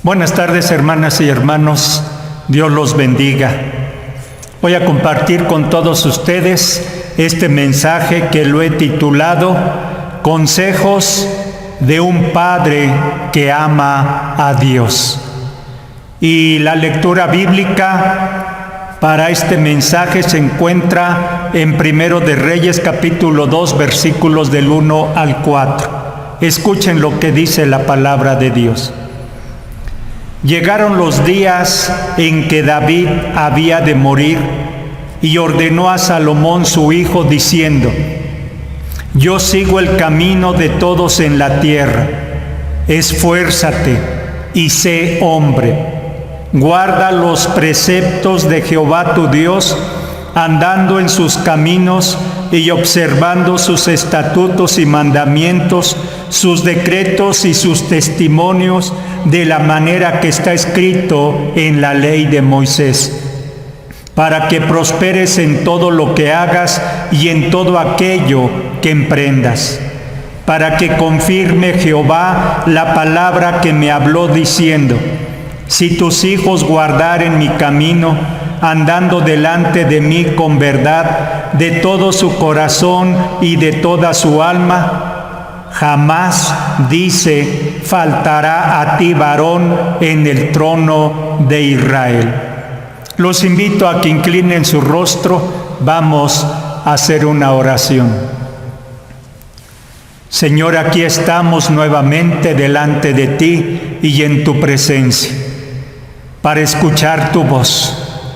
Buenas tardes, hermanas y hermanos. Dios los bendiga. Voy a compartir con todos ustedes este mensaje que lo he titulado Consejos de un Padre que ama a Dios. Y la lectura bíblica para este mensaje se encuentra en Primero de Reyes, capítulo 2, versículos del 1 al 4. Escuchen lo que dice la palabra de Dios. Llegaron los días en que David había de morir y ordenó a Salomón su hijo diciendo: Yo sigo el camino de todos en la tierra. Esfuérzate y sé hombre. Guarda los preceptos de Jehová tu Dios, andando en sus caminos y observando sus estatutos y mandamientos, sus decretos y sus testimonios, de la manera que está escrito en la ley de Moisés, para que prosperes en todo lo que hagas y en todo aquello que emprendas, para que confirme Jehová la palabra que me habló diciendo: Si tus hijos guardaren mi camino, andando delante de mí con verdad, de todo su corazón y de toda su alma, jamás, dice, faltará a ti varón en el trono de Israel. Los invito a que inclinen su rostro. Vamos a hacer una oración. Señor, aquí estamos nuevamente delante de ti y en tu presencia, para escuchar tu voz,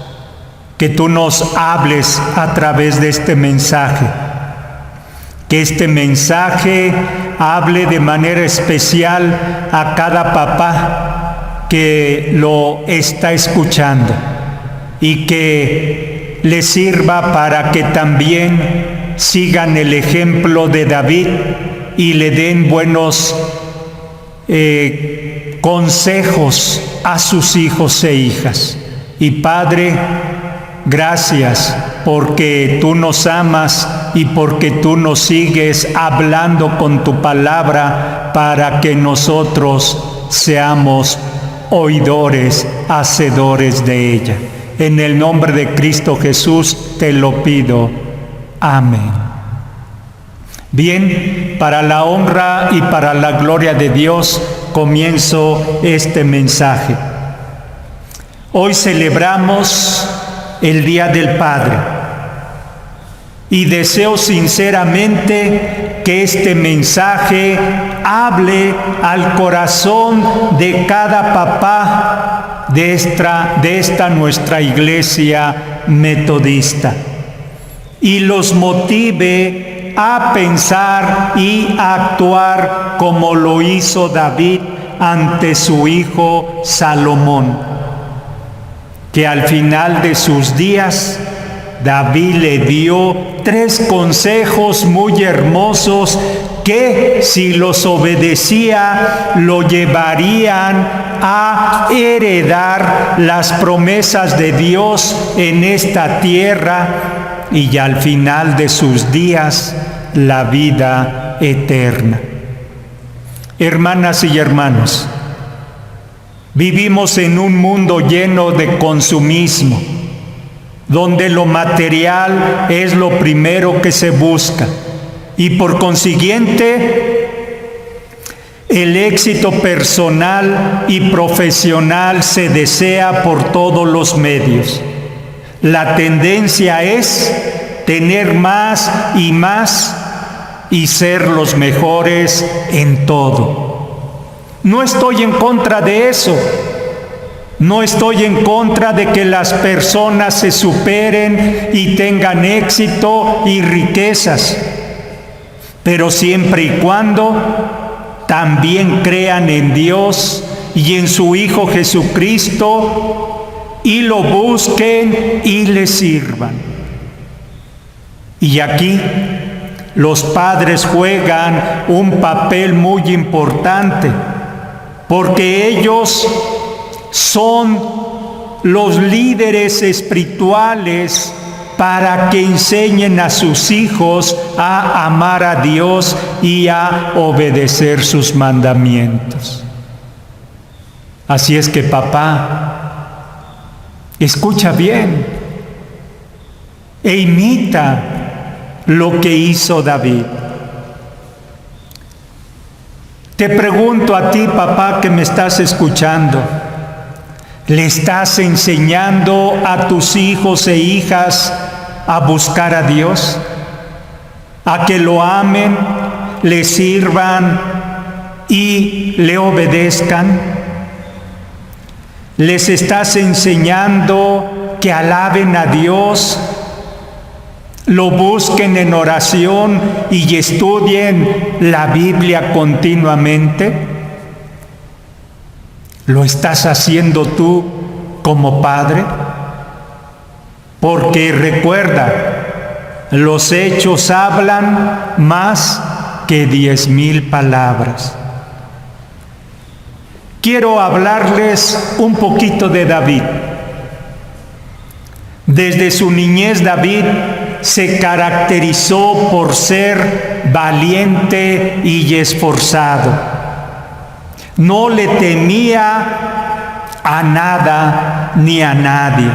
que tú nos hables a través de este mensaje. Que este mensaje hable de manera especial a cada papá que lo está escuchando y que le sirva para que también sigan el ejemplo de David y le den buenos consejos a sus hijos e hijas. Y Padre, gracias porque tú nos amas y porque tú nos sigues hablando con tu palabra para que nosotros seamos oidores, hacedores de ella. En el nombre de Cristo Jesús te lo pido. Amén. Bien, para la honra y para la gloria de Dios comienzo este mensaje. Hoy celebramos el Día del Padre y deseo sinceramente que este mensaje hable al corazón de cada papá de esta nuestra iglesia metodista y los motive a pensar y a actuar como lo hizo David ante su hijo Salomón, que al final de sus días David le dio 3 consejos muy hermosos que, si los obedecía, lo llevarían a heredar las promesas de Dios en esta tierra y al final de sus días la vida eterna. Hermanas y hermanos, vivimos en un mundo lleno de consumismo, donde lo material es lo primero que se busca y por consiguiente el éxito personal y profesional se desea por todos los medios. La tendencia es tener más y ser los mejores en todo. No estoy en contra de eso. No estoy en contra de que las personas se superen y tengan éxito y riquezas, pero siempre y cuando también crean en Dios y en su Hijo Jesucristo y lo busquen y le sirvan. Y aquí los padres juegan un papel muy importante, porque ellos son los líderes espirituales para que enseñen a sus hijos a amar a Dios y a obedecer sus mandamientos. Así es que, papá, escucha bien e imita lo que hizo David. Te pregunto a ti, papá, que me estás escuchando, ¿le estás enseñando a tus hijos e hijas a buscar a Dios? ¿A que lo amen, le sirvan y le obedezcan? ¿Les estás enseñando que alaben a Dios, lo busquen en oración y estudien la Biblia continuamente? ¿Lo estás haciendo tú como padre? Porque recuerda, los hechos hablan más que 10,000 palabras. Quiero hablarles un poquito de David. Desde su niñez, David se caracterizó por ser valiente y esforzado. No le temía a nada ni a nadie.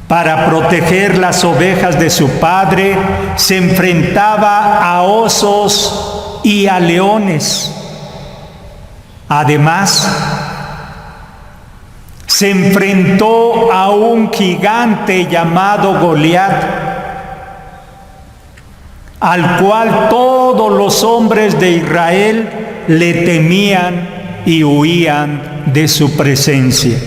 Para proteger las ovejas de su padre, se enfrentaba a osos y a leones. Además, se enfrentó a un gigante llamado Goliat, al cual todos los hombres de Israel le temían y huían de su presencia.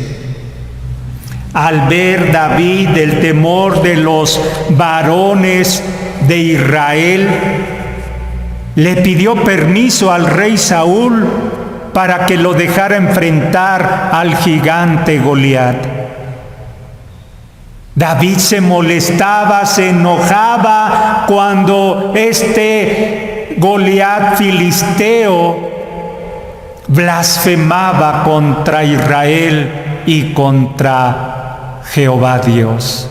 Al ver David el temor de los varones de Israel, le pidió permiso al rey Saúl para que lo dejara enfrentar al gigante Goliat. David se molestaba, se enojaba cuando este Goliat filisteo blasfemaba contra Israel y contra Jehová Dios.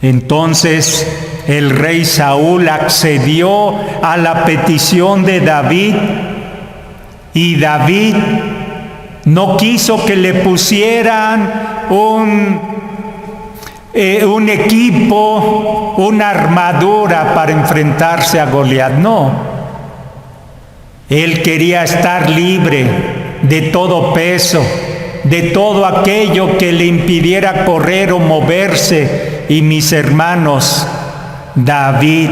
Entonces el rey Saúl accedió a la petición de David, y David no quiso que le pusieran un equipo, una armadura para enfrentarse a Goliat. No. Él quería estar libre de todo peso, de todo aquello que le impidiera correr o moverse. Y mis hermanos, David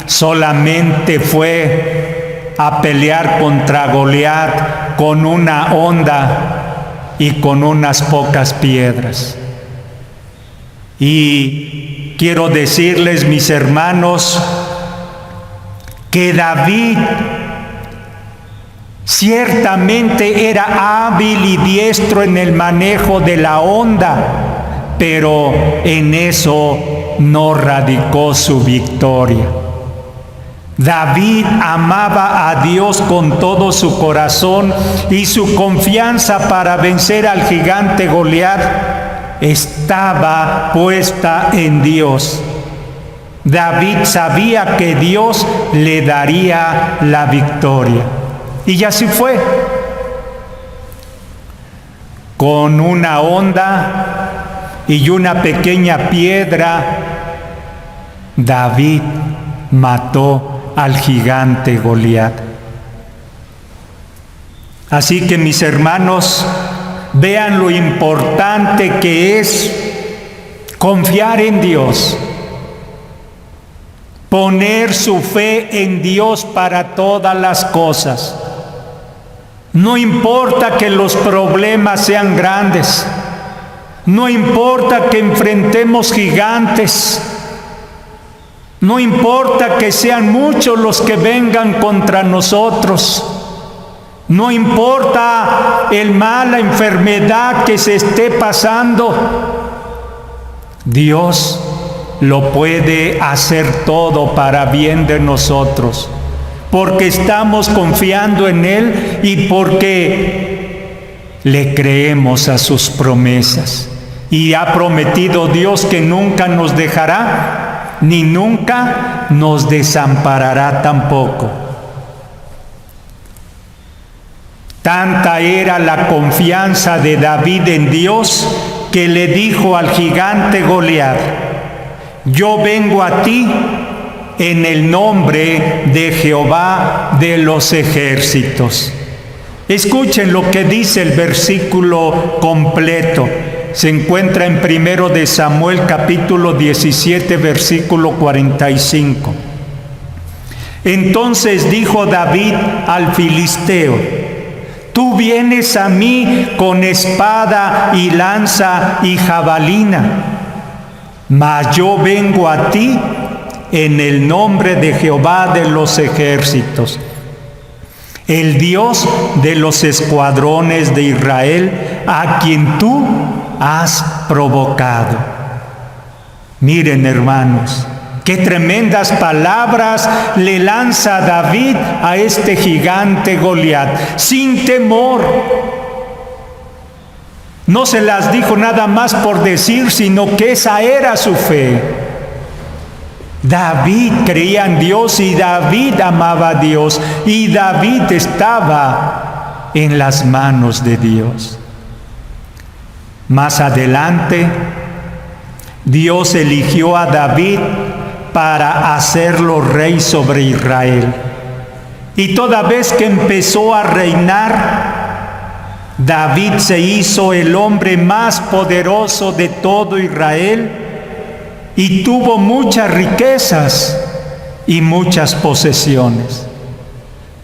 solamente fue a pelear contra Goliat con una honda y con unas pocas piedras. Y quiero decirles, mis hermanos, que David ciertamente era hábil y diestro en el manejo de la honda, pero en eso no radicó su victoria. David amaba a Dios con todo su corazón, y su confianza para vencer al gigante Goliat estaba puesta en Dios. David sabía que Dios le daría la victoria. Y así fue. Con una honda y una pequeña piedra, David mató al gigante Goliat. Así que, mis hermanos, vean lo importante que es confiar en Dios, poner su fe en Dios para todas las cosas. No importa que los problemas sean grandes, no importa que enfrentemos gigantes, no importa que sean muchos los que vengan contra nosotros, no importa el mal, la enfermedad que se esté pasando, Dios lo puede hacer todo para bien de nosotros, porque estamos confiando en Él y porque le creemos a sus promesas. Y ha prometido Dios que nunca nos dejará, ni nunca nos desamparará tampoco. Tanta era la confianza de David en Dios que le dijo al gigante Goliat: yo vengo a ti en el nombre de Jehová de los ejércitos. Escuchen lo que dice el versículo completo. Se encuentra en 1 de Samuel capítulo 17, versículo 45. Entonces dijo David al filisteo: tú vienes a mí con espada y lanza y jabalina, mas yo vengo a ti en el nombre de Jehová de los ejércitos, el Dios de los escuadrones de Israel, a quien tú has provocado. Miren, hermanos, qué tremendas palabras le lanza David a este gigante Goliat, sin temor. No se las dijo nada más por decir, sino que esa era su fe. David creía en Dios y David amaba a Dios y David estaba en las manos de Dios. Más adelante, Dios eligió a David para hacerlo rey sobre Israel. Y toda vez que empezó a reinar, David se hizo el hombre más poderoso de todo Israel y tuvo muchas riquezas y muchas posesiones.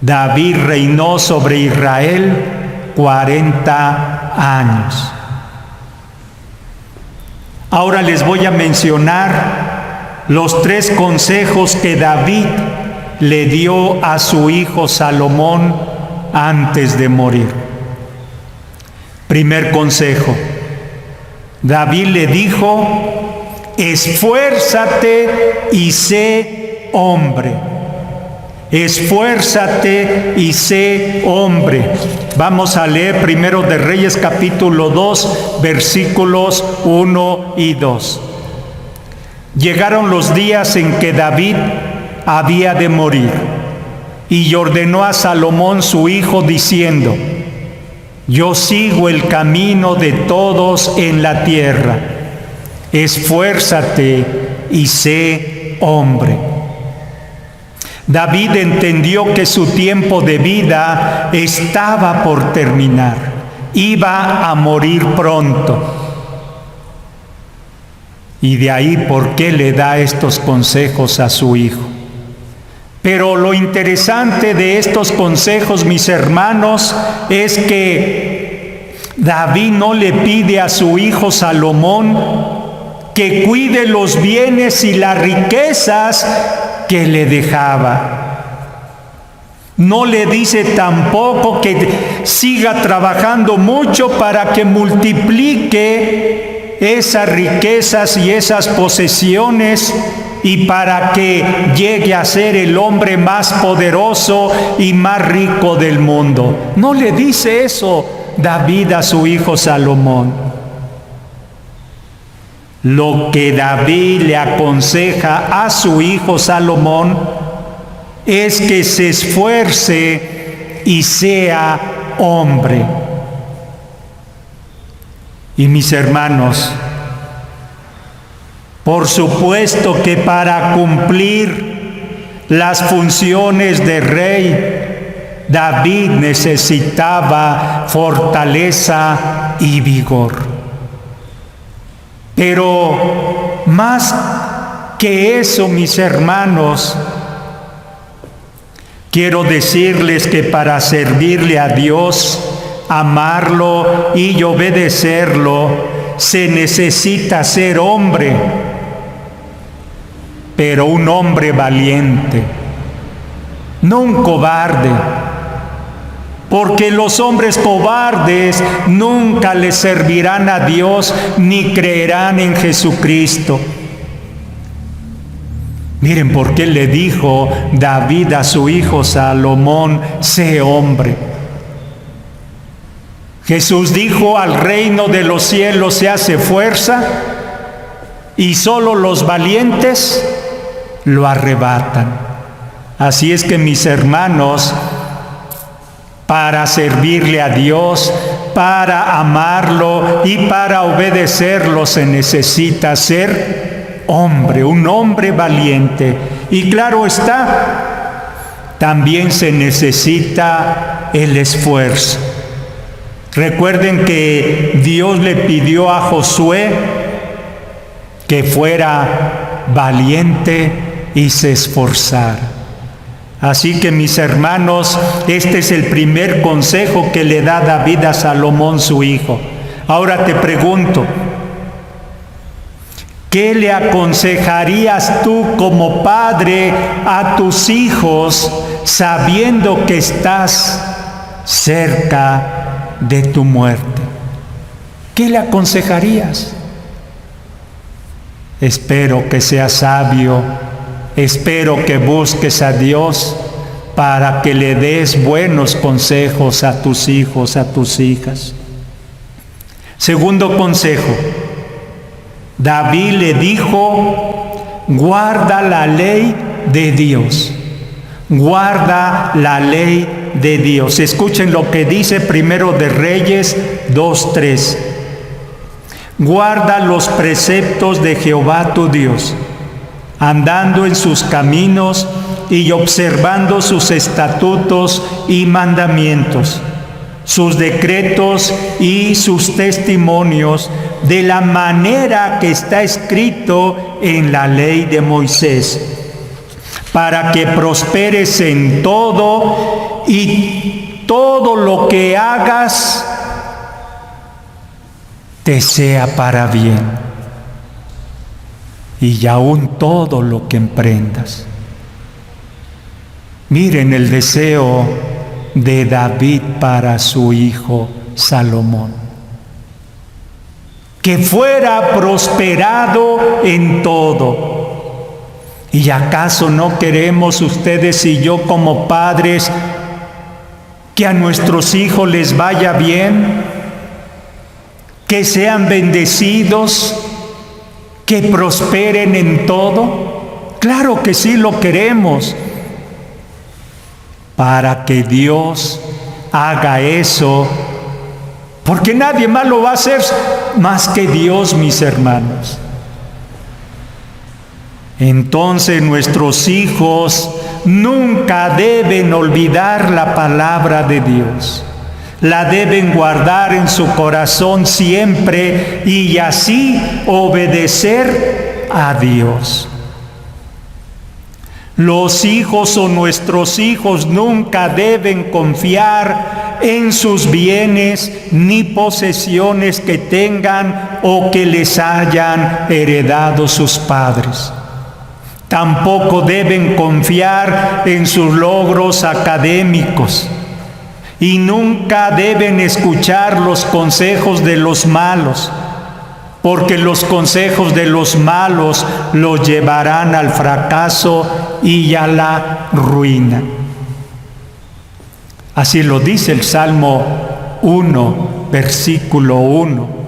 David reinó sobre Israel 40 años. Ahora les voy a mencionar los 3 consejos que David le dio a su hijo Salomón antes de morir. Primer consejo: David le dijo: esfuérzate y sé hombre. Esfuérzate y sé hombre. Vamos a leer Primero de Reyes capítulo 2, versículos 1 y 2. Llegaron los días en que David había de morir, y ordenó a Salomón su hijo diciendo: yo sigo el camino de todos en la tierra. Esfuérzate y sé hombre. David entendió que su tiempo de vida estaba por terminar. Iba a morir pronto. Y de ahí por qué le da estos consejos a su hijo. Pero lo interesante de estos consejos, mis hermanos, es que David no le pide a su hijo Salomón que cuide los bienes y las riquezas que le dejaba. No le dice tampoco que siga trabajando mucho para que multiplique esas riquezas y esas posesiones y para que llegue a ser el hombre más poderoso y más rico del mundo. No le dice eso David a su hijo Salomón. Lo que David le aconseja a su hijo Salomón es que se esfuerce y sea hombre. Y mis hermanos, por supuesto que para cumplir las funciones de rey, David necesitaba fortaleza y vigor. Pero más que eso, mis hermanos, quiero decirles que para servirle a Dios, amarlo y obedecerlo, se necesita ser hombre, pero un hombre valiente, no un cobarde, porque los hombres cobardes nunca le servirán a Dios ni creerán en Jesucristo. Miren por qué le dijo David a su hijo Salomón: sé hombre. Jesús dijo: al reino de los cielos se hace fuerza y solo los valientes lo arrebatan. Así es que, mis hermanos, para servirle a Dios, para amarlo y para obedecerlo se necesita ser hombre, un hombre valiente. Y claro está, también se necesita el esfuerzo. Recuerden que Dios le pidió a Josué que fuera valiente y se esforzara. Así que, mis hermanos, este es el primer consejo que le da David a Salomón, su hijo. Ahora te pregunto, ¿qué le aconsejarías tú como padre a tus hijos sabiendo que estás cerca de tu muerte? ¿Qué le aconsejarías? Espero que seas sabio, espero que busques a Dios para que le des buenos consejos a tus hijos, a tus hijas. Segundo consejo, David le dijo, guarda la ley de Dios. Guarda la ley de Dios. Escuchen lo que dice Primero de Reyes 2:3. Guarda los preceptos de Jehová tu Dios, andando en sus caminos y observando sus estatutos y mandamientos, sus decretos y sus testimonios, de la manera que está escrito en la ley de Moisés, para que prosperes en todo y todo lo que hagas te sea para bien, y aún todo lo que emprendas. Miren el deseo de David para su hijo Salomón: que fuera prosperado en todo. ¿Y acaso no queremos ustedes y yo como padres que a nuestros hijos les vaya bien? Que sean bendecidos, que prosperen en todo. Claro que sí lo queremos, para que Dios haga eso, porque nadie más lo va a hacer más que Dios, mis hermanos. Entonces nuestros hijos nunca deben olvidar la palabra de Dios. La deben guardar en su corazón siempre y así obedecer a Dios. Los hijos o nuestros hijos nunca deben confiar en sus bienes ni posesiones que tengan o que les hayan heredado sus padres. Tampoco deben confiar en sus logros académicos. Y nunca deben escuchar los consejos de los malos, porque los consejos de los malos los llevarán al fracaso y a la ruina. Así lo dice el Salmo 1, versículo 1.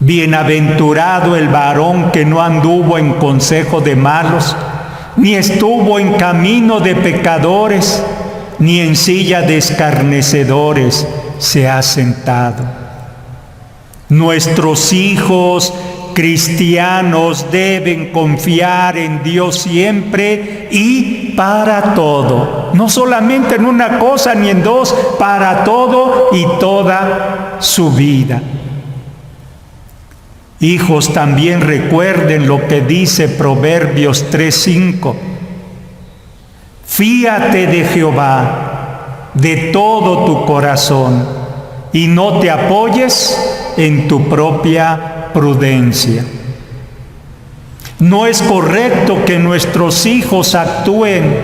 Bienaventurado el varón que no anduvo en consejo de malos, ni estuvo en camino de pecadores, ni en silla de escarnecedores se ha sentado. Nuestros hijos cristianos deben confiar en Dios siempre y para todo. No solamente en una cosa ni en dos, para todo y toda su vida. Hijos, también recuerden lo que dice Proverbios 3:5. Fíate de Jehová de todo tu corazón y no te apoyes en tu propia prudencia. No es correcto que nuestros hijos actúen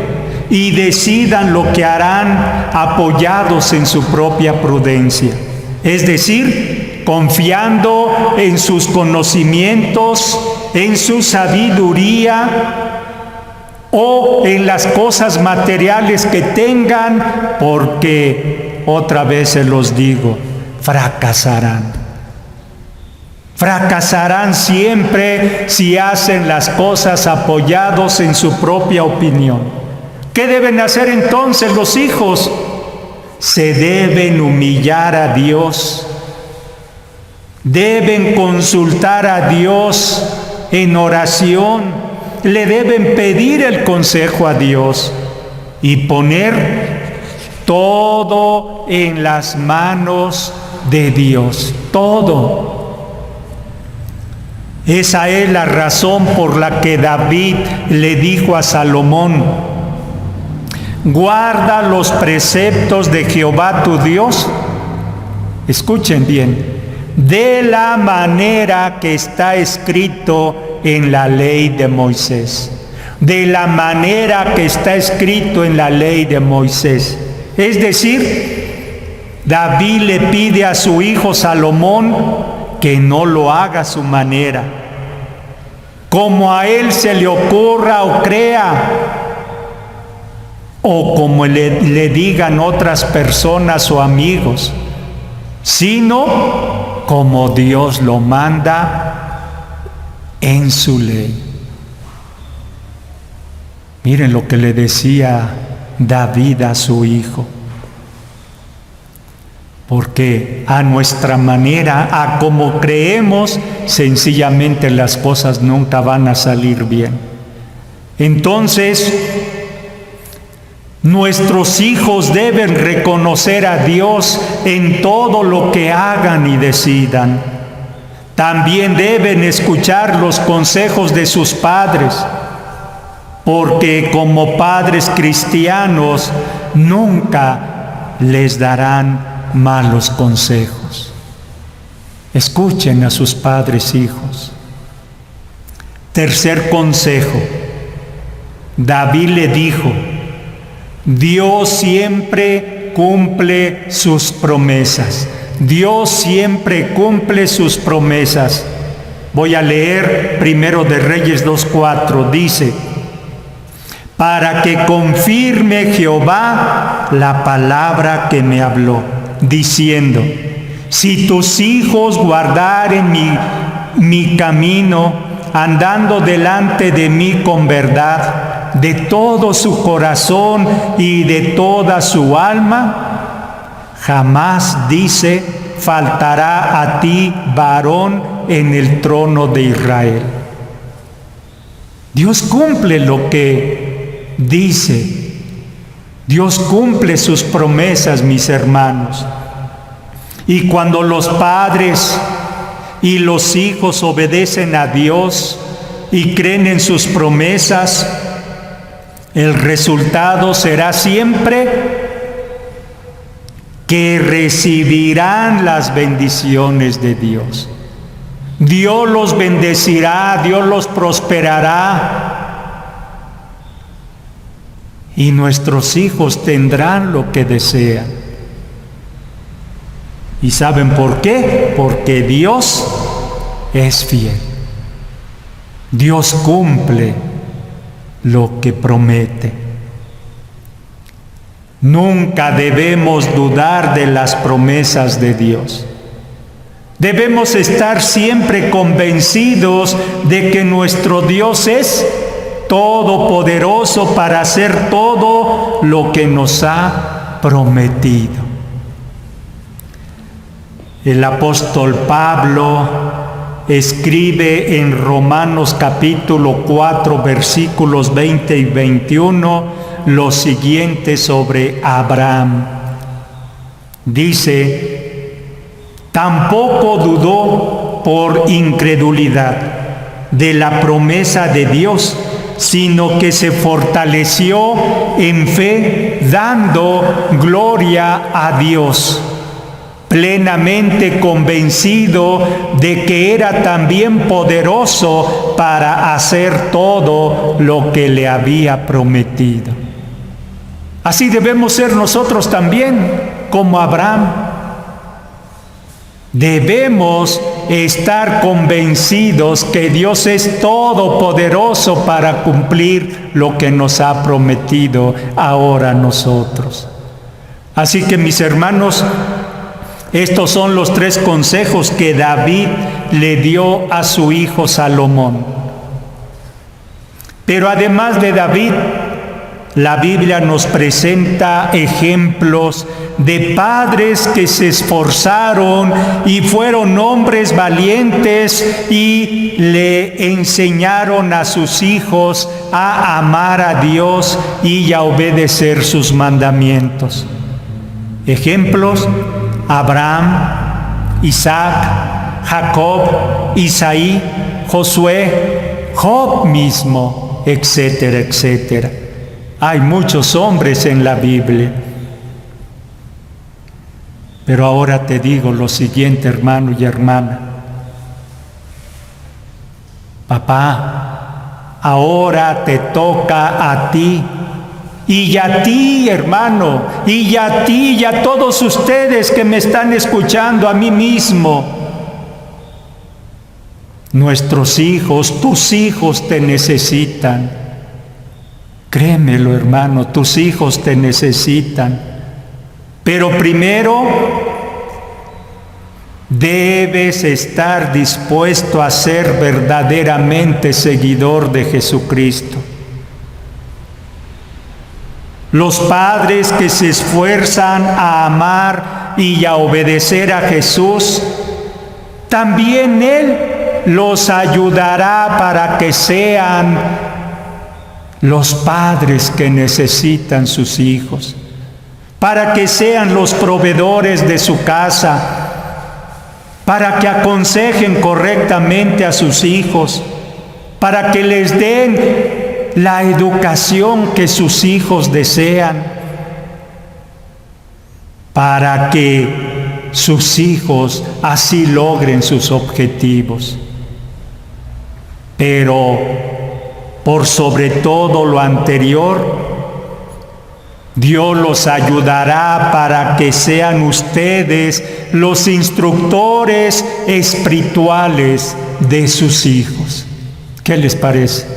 y decidan lo que harán apoyados en su propia prudencia, es decir, confiando en sus conocimientos, en su sabiduría, o en las cosas materiales que tengan, porque otra vez se los digo, fracasarán. Fracasarán siempre si hacen las cosas apoyados en su propia opinión. ¿Qué deben hacer entonces los hijos? se deben humillar a Dios, deben consultar a Dios en oración, le deben pedir el consejo a Dios y poner todo en las manos de Dios, todo. Esa es la razón por la que David le dijo a Salomón: guarda los preceptos de Jehová tu Dios, escuchen bien, de la manera que está escrito en la ley de Moisés, de la manera que está escrito en la ley de Moisés. Es decir, David le pide a su hijo Salomón que no lo haga a su manera, como a él se le ocurra o crea, o como le digan otras personas o amigos, sino como Dios lo manda en su ley. Miren lo que le decía David a su hijo. Porque a nuestra manera, a como creemos, sencillamente las cosas nunca van a salir bien. Entonces, nuestros hijos deben reconocer a Dios en todo lo que hagan y decidan. También deben escuchar los consejos de sus padres, porque como padres cristianos nunca les darán malos consejos. Escuchen a sus padres, hijos. Tercer consejo. David le dijo: Dios siempre cumple sus promesas. Dios siempre cumple sus promesas. Voy a leer Primero de Reyes 2:4. Dice: para que confirme Jehová la palabra que me habló, diciendo: si tus hijos guardaren mi camino, andando delante de mí con verdad, de todo su corazón y de toda su alma, jamás, dice, faltará a ti varón en el trono de Israel. Dios cumple lo que dice. Dios cumple sus promesas, mis hermanos. Y cuando los padres y los hijos obedecen a Dios y creen en sus promesas, el resultado será siempre que recibirán las bendiciones de Dios. Dios los bendecirá, Dios los prosperará. Y nuestros hijos tendrán lo que desean. ¿Y saben por qué? Porque Dios es fiel. Dios cumple lo que promete. Nunca debemos dudar de las promesas de Dios. Debemos estar siempre convencidos de que nuestro Dios es todopoderoso para hacer todo lo que nos ha prometido. El apóstol Pablo escribe en Romanos capítulo 4, versículos 20 y 21, lo siguiente sobre Abraham. Dice: tampoco dudó por incredulidad de la promesa de Dios, sino que se fortaleció en fe, dando gloria a Dios, plenamente convencido de que era también poderoso para hacer todo lo que le había prometido. Así debemos ser nosotros también, como Abraham. Debemos estar convencidos que Dios es todopoderoso para cumplir lo que nos ha prometido ahora a nosotros. Así que, mis hermanos, estos son los 3 consejos que David le dio a su hijo Salomón. Pero además de David, La Biblia nos presenta ejemplos de padres que se esforzaron y fueron hombres valientes y le enseñaron a sus hijos a amar a Dios y a obedecer sus mandamientos. Ejemplos: Abraham, Isaac, Jacob, Isaí, Josué, Job mismo, etcétera, etcétera. Hay muchos hombres en la Biblia. Pero ahora te digo lo siguiente, hermano y hermana. Papá, ahora te toca a ti. Y a ti, hermano, y a ti, y a todos ustedes que me están escuchando, a mí mismo. Nuestros hijos, tus hijos te necesitan. Créemelo, hermano, tus hijos te necesitan. Pero primero debes estar dispuesto a ser verdaderamente seguidor de Jesucristo. Los padres que se esfuerzan a amar y a obedecer a Jesús, también Él los ayudará para que sean los padres que necesitan sus hijos, para que sean los proveedores de su casa, para que aconsejen correctamente a sus hijos, para que les den la educación que sus hijos desean, para que sus hijos así logren sus objetivos. Pero por sobre todo lo anterior, Dios los ayudará para que sean ustedes los instructores espirituales de sus hijos. ¿Qué les parece?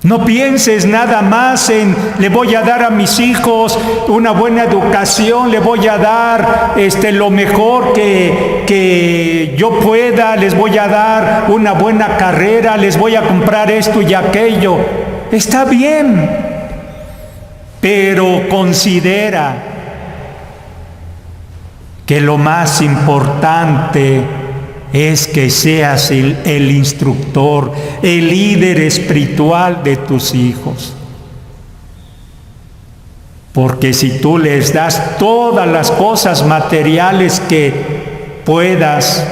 No pienses nada más en le voy a dar a mis hijos una buena educación, le voy a dar lo mejor que yo pueda, les voy a dar una buena carrera, les voy a comprar esto y aquello. Está bien, pero considera que lo más importante es que seas el instructor, el líder espiritual de tus hijos. Porque si tú les das todas las cosas materiales que puedas,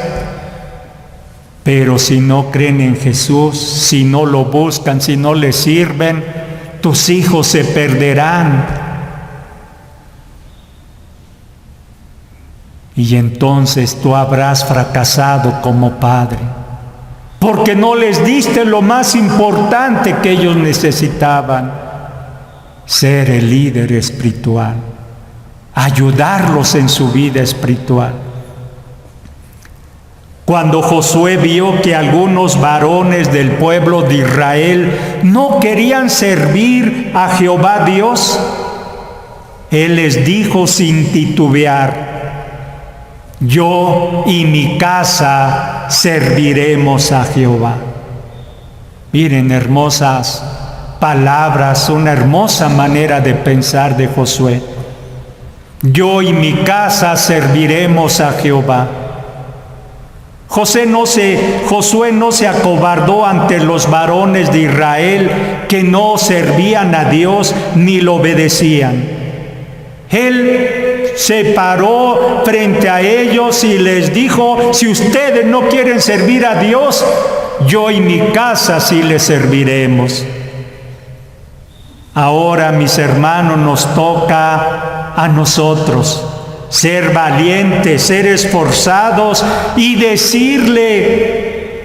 pero si no creen en Jesús, si no lo buscan, si no les sirven, tus hijos se perderán. Y entonces tú habrás fracasado como padre, porque no les diste lo más importante que ellos necesitaban: ser el líder espiritual, ayudarlos en su vida espiritual. Cuando Josué vio que algunos varones del pueblo de Israel no querían servir a Jehová Dios, él les dijo sin titubear: yo y mi casa serviremos a Jehová. Miren, hermosas palabras, una hermosa manera de pensar de Josué. Yo y mi casa serviremos a Jehová. Josué no se acobardó ante los varones de Israel que no servían a Dios ni lo obedecían. Él se paró frente a ellos y les dijo: si ustedes no quieren servir a Dios, yo y mi casa sí les serviremos. Ahora, mis hermanos, nos toca a nosotros ser valientes, ser esforzados y decirle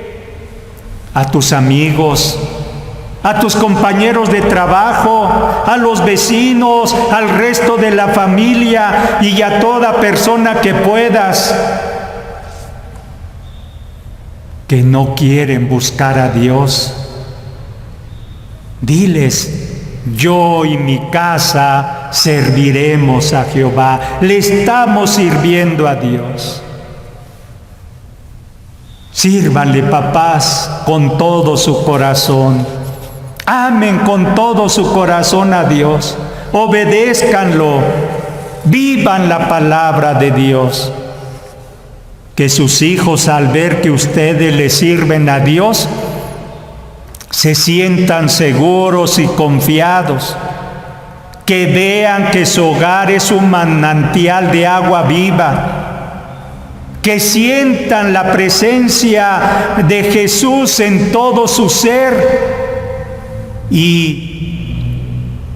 a tus amigos, a tus compañeros de trabajo, a los vecinos, al resto de la familia y a toda persona que puedas, que no quieren buscar a Dios. Diles: yo y mi casa serviremos a Jehová, le estamos sirviendo a Dios. Sírvanle, papás, con todo su corazón. Amen con todo su corazón a Dios, obedézcanlo, vivan la palabra de Dios. Que sus hijos, al ver que ustedes le sirven a Dios, se sientan seguros y confiados. Que vean que su hogar es un manantial de agua viva. Que sientan la presencia de Jesús en todo su ser. Y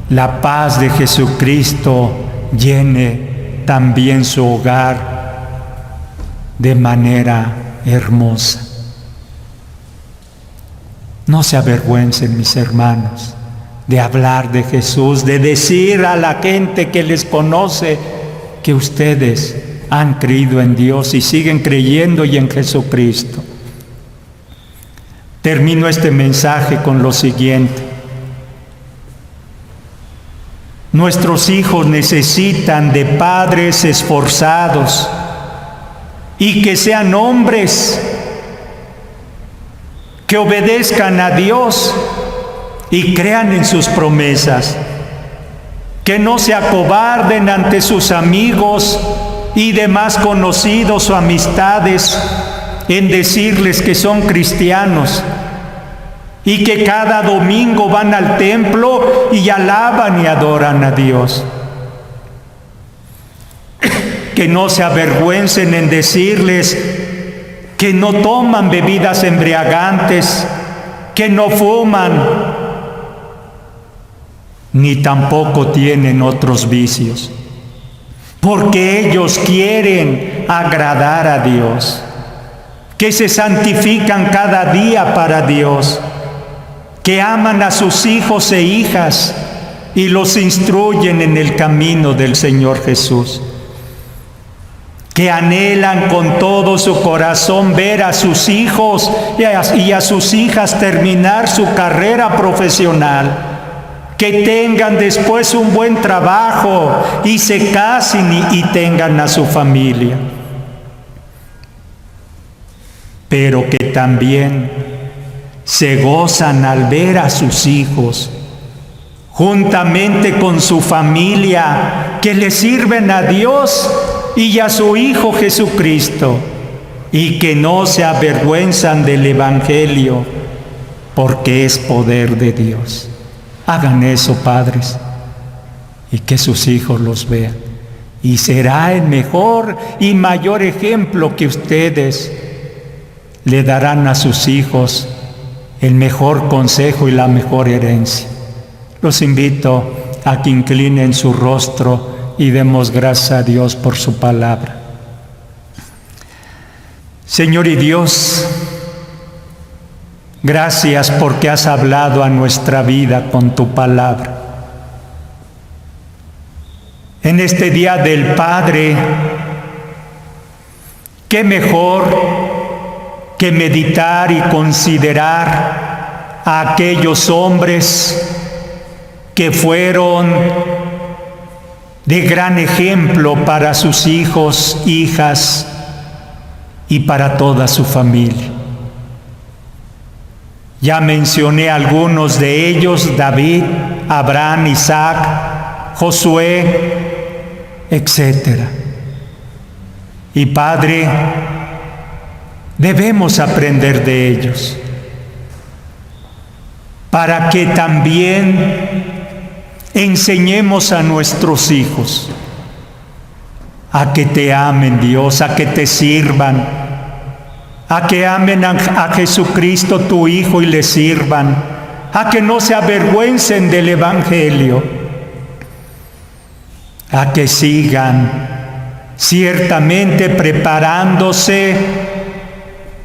la paz de Jesucristo llene también su hogar de manera hermosa. No se avergüencen, mis hermanos, de hablar de Jesús, de decir a la gente que les conoce que ustedes han creído en Dios y siguen creyendo y en Jesucristo. Termino este mensaje con lo siguiente. Nuestros hijos necesitan de padres esforzados y que sean hombres que obedezcan a Dios y crean en sus promesas, que no se acobarden ante sus amigos y demás conocidos o amistades en decirles que son cristianos y que cada domingo van al templo y alaban y adoran a Dios. Que no se avergüencen en decirles que no toman bebidas embriagantes, que no fuman, ni tampoco tienen otros vicios, porque ellos quieren agradar a Dios, que se santifican cada día para Dios, que aman a sus hijos e hijas y los instruyen en el camino del Señor Jesús, que anhelan con todo su corazón ver a sus hijos y a sus hijas terminar su carrera profesional, que tengan después un buen trabajo y se casen y tengan a su familia, pero que también se gozan al ver a sus hijos juntamente con su familia, que le sirven a Dios y a su Hijo Jesucristo, y que no se avergüenzan del Evangelio, porque es poder de Dios. Hagan eso, padres, y que sus hijos los vean, y será el mejor y mayor ejemplo que ustedes le darán a sus hijos, el mejor consejo y la mejor herencia. Los invito a que inclinen su rostro y demos gracias a Dios por su palabra. Señor y Dios, gracias porque has hablado a nuestra vida con tu palabra. En este Día del Padre, qué mejor que meditar y considerar a aquellos hombres que fueron de gran ejemplo para sus hijos, hijas y para toda su familia. Ya mencioné algunos de ellos: David, Abraham, Isaac, Josué, etc. Y Padre, debemos aprender de ellos para que también enseñemos a nuestros hijos a que te amen, Dios, a que te sirvan, a que amen a Jesucristo tu Hijo y le sirvan, a que no se avergüencen del Evangelio, a que sigan ciertamente preparándose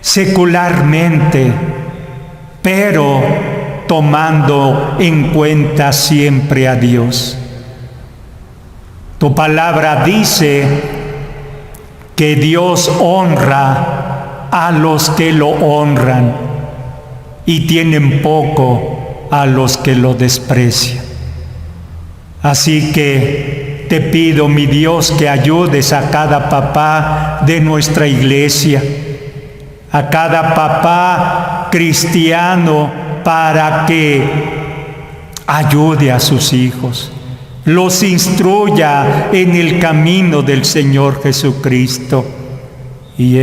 secularmente, pero tomando en cuenta siempre a Dios. Tu palabra dice que Dios honra a los que lo honran y tienen poco a los que lo desprecian. Así que te pido, mi Dios, que ayudes a cada papá de nuestra iglesia, a cada papá cristiano, para que ayude a sus hijos, los instruya en el camino del Señor Jesucristo. Y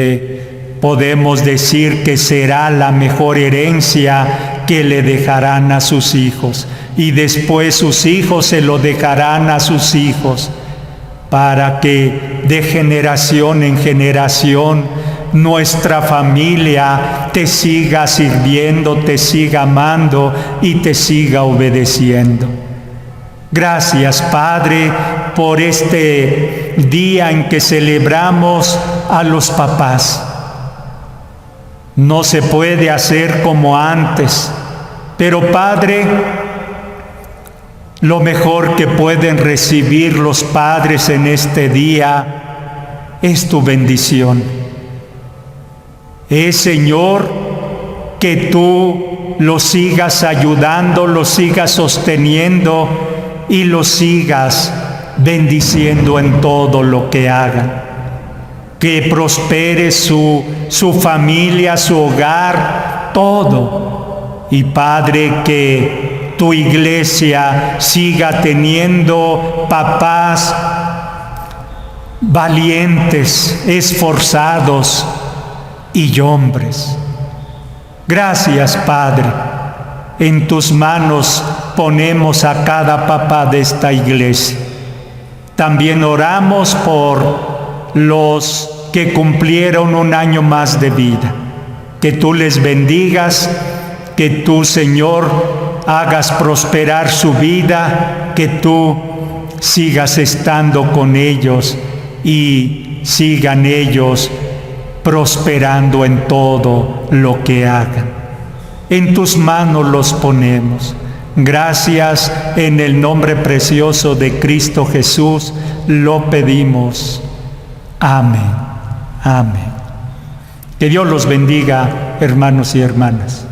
podemos decir que será la mejor herencia que le dejarán a sus hijos. Y después sus hijos se lo dejarán a sus hijos, para que de generación en generación nuestra familia te siga sirviendo, te siga amando y te siga obedeciendo. Gracias, Padre, por este día en que celebramos a los papás. No se puede hacer como antes, pero Padre, lo mejor que pueden recibir los padres en este día es tu bendición. Señor, que tú los sigas ayudando, los sigas sosteniendo y los sigas bendiciendo en todo lo que hagan. Que prospere su familia, su hogar, todo. Y Padre, que tu iglesia siga teniendo papás valientes, esforzados y hombres. Gracias, Padre. En tus manos ponemos a cada papá de esta iglesia. También oramos por los que cumplieron un año más de vida. Que tú les bendigas, que tú, Señor, hagas prosperar su vida, que tú sigas estando con ellos y sigan ellos prosperando en todo lo que hagan. En tus manos los ponemos. Gracias, en el nombre precioso de Cristo Jesús lo pedimos. Amén. Amén. Que Dios los bendiga, hermanos y hermanas.